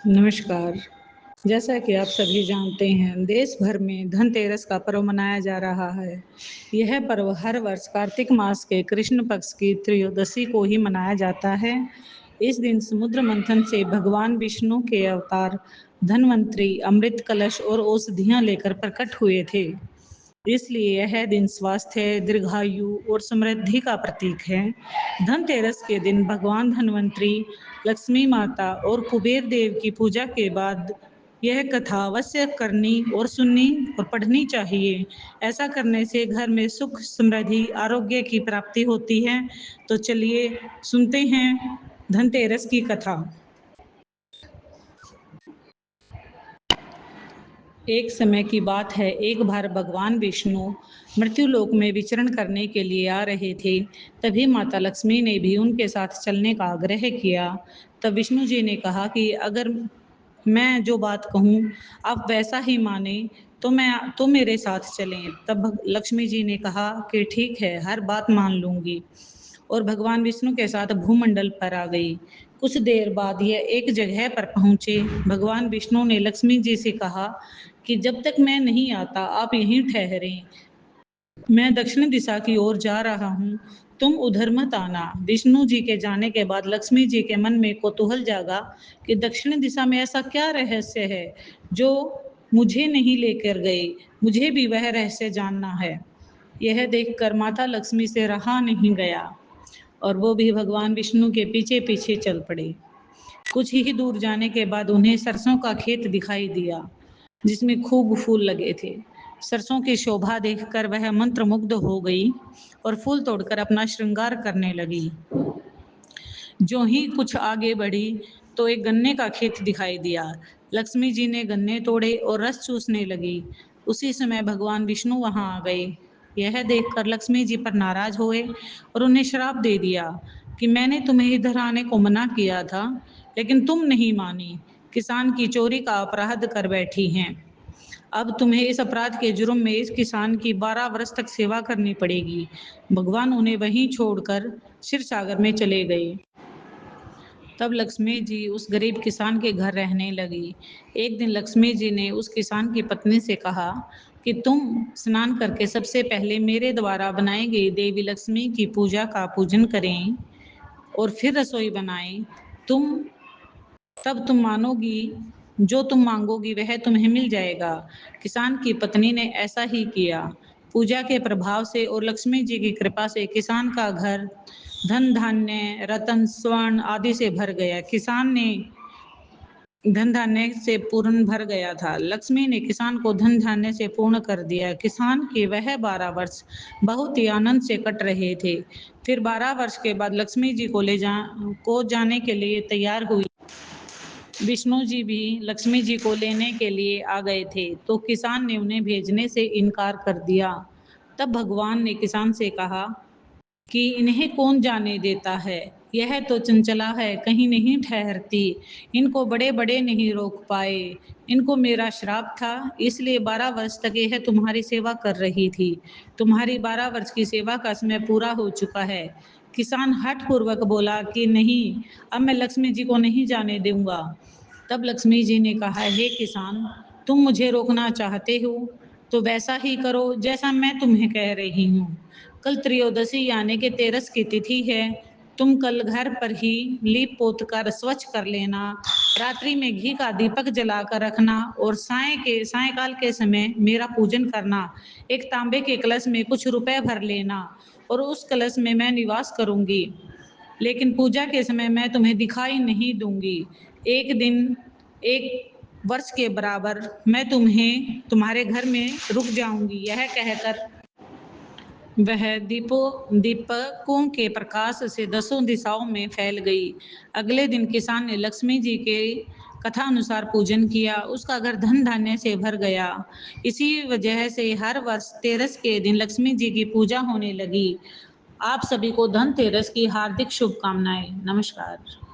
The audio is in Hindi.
नमस्कार। जैसा कि आप सभी जानते हैं, देश भर में धनतेरस का पर्व मनाया जा रहा है। यह पर्व हर वर्ष कार्तिक मास के कृष्ण पक्ष की त्रयोदशी को ही मनाया जाता है। इस दिन समुद्र मंथन से भगवान विष्णु के अवतार धन्वंतरि अमृत कलश और औषधियाँ लेकर प्रकट हुए थे। इसलिए यह दिन स्वास्थ्य, दीर्घायु और समृद्धि का प्रतीक है। धनतेरस के दिन भगवान धन्वंतरि, लक्ष्मी माता और कुबेर देव की पूजा के बाद यह कथा अवश्य करनी और सुननी और पढ़नी चाहिए। ऐसा करने से घर में सुख, समृद्धि, आरोग्य की प्राप्ति होती है। तो चलिए सुनते हैं धनतेरस की कथा। एक समय की बात है, एक बार भगवान विष्णु मृत्युलोक में विचरण करने के लिए आ रहे थे। तभी माता लक्ष्मी ने भी उनके साथ चलने का आग्रह किया। तब विष्णु जी ने कहा कि अगर मैं जो बात कहूँ आप वैसा ही माने तो मेरे साथ चलें। तब लक्ष्मी जी ने कहा कि ठीक है, हर बात मान लूंगी, और भगवान विष्णु के साथ भूमंडल पर आ गई। कुछ देर बाद यह एक जगह पर पहुंचे। भगवान विष्णु ने लक्ष्मी जी से कहा कि जब तक मैं नहीं आता आप यहीं ठहरें। मैं दक्षिण दिशा की ओर जा रहा हूँ, तुम उधर मत आना। विष्णु जी के जाने के बाद लक्ष्मी जी के मन में कौतूहल जागा कि दक्षिण दिशा में ऐसा क्या रहस्य है जो मुझे नहीं लेकर गए। मुझे भी वह रहस्य जानना है। यह देखकर माता लक्ष्मी से रहा नहीं गया और वो भी भगवान विष्णु के पीछे पीछे चल पड़े। कुछ ही दूर जाने के बाद उन्हें सरसों का खेत दिखाई दिया जिसमें खूब फूल लगे थे। सरसों की शोभा देखकर वह मंत्रमुग्ध हो गई और फूल तोड़कर अपना श्रृंगार करने लगी। जो ही कुछ आगे बढ़ी तो एक गन्ने का खेत दिखाई दिया। लक्ष्मी जी ने गन्ने तोड़े और रस चूसने लगी। उसी समय भगवान विष्णु वहां आ गए। यह देखकर लक्ष्मी जी पर नाराज हुए और उन्हें श्राप दे दिया कि मैंने तुम्हें इधर आने को मना किया था, लेकिन तुम नहीं मानी। किसान की चोरी का अपराध कर बैठी हैं। अब तुम्हें इस अपराध के जुर्म में इस किसान की 12 वर्ष तक सेवा करनी पड़ेगी। भगवान उन्हें वहीं छोड़कर क्षीर सागर में चले गए। तब लक्ष्मी जी उस गरीब किसान के घर रहने लगी। एक दिन लक्ष्मी जी ने उस किसान की पत्नी से कहा कि तुम स्नान करके सबसे पहले मेरे द्वारा बनाई गई देवी लक्ष्मी की पूजा का पूजन करें और फिर रसोई बनाएं। तुम तब तुम मानोगी, जो तुम मांगोगी वह तुम्हें मिल जाएगा। किसान की पत्नी ने ऐसा ही किया। पूजा के प्रभाव से और लक्ष्मी जी की कृपा से किसान का घर धन धान्य, रतन, स्वर्ण आदि से भर गया। किसान ने धन धान्य से पूर्ण भर गया था। लक्ष्मी ने किसान को धन धान्य से पूर्ण कर दिया। किसान के वह 12 वर्ष बहुत ही आनंद से कट रहे थे। फिर 12 वर्ष के बाद लक्ष्मी जी को जाने के लिए तैयार हुई। विष्णु जी भी लक्ष्मी जी को लेने के लिए आ गए थे, तो किसान ने उन्हें भेजने से इनकार कर दिया। तब भगवान ने किसान से कहा कि इन्हें कौन जाने देता है। यह तो चंचला है, कहीं नहीं ठहरती। इनको बड़े बड़े नहीं रोक पाए। इनको मेरा श्राप था, इसलिए 12 वर्ष तक यह तुम्हारी सेवा कर रही थी। तुम्हारी 12 वर्ष की सेवा का समय पूरा हो चुका है। किसान हठ पूर्वक बोला कि नहीं, अब मैं लक्ष्मी जी को नहीं जाने दूंगा। तब लक्ष्मी जी ने कहा, हे किसान, तुम मुझे रोकना चाहते हो तो वैसा ही करो जैसा मैं तुम्हें कह रही हूँ। कल त्रयोदशी यानी कि तेरस की तिथि है। तुम कल घर पर ही लीप पोत कर स्वच्छ कर लेना। रात्रि में घी का दीपक जलाकर रखना और सायंकाल के समय मेरा पूजन करना। एक तांबे के कलश में कुछ रुपए भर लेना और उस कलश में मैं निवास करूंगी, लेकिन पूजा के समय मैं तुम्हें दिखाई नहीं दूंगी। एक दिन, एक वर्ष के बराबर मैं तुम्हारे घर में रुक जाऊंगी। यह कहकर वह दीपकों के प्रकाश से दसों दिशाओं में फैल गई। अगले दिन किसान ने लक्ष्मी जी के कथा अनुसार पूजन किया। उसका घर धन धान्य से भर गया। इसी वजह से हर वर्ष तेरस के दिन लक्ष्मी जी की पूजा होने लगी। आप सभी को धनतेरस की हार्दिक शुभकामनाएं। नमस्कार।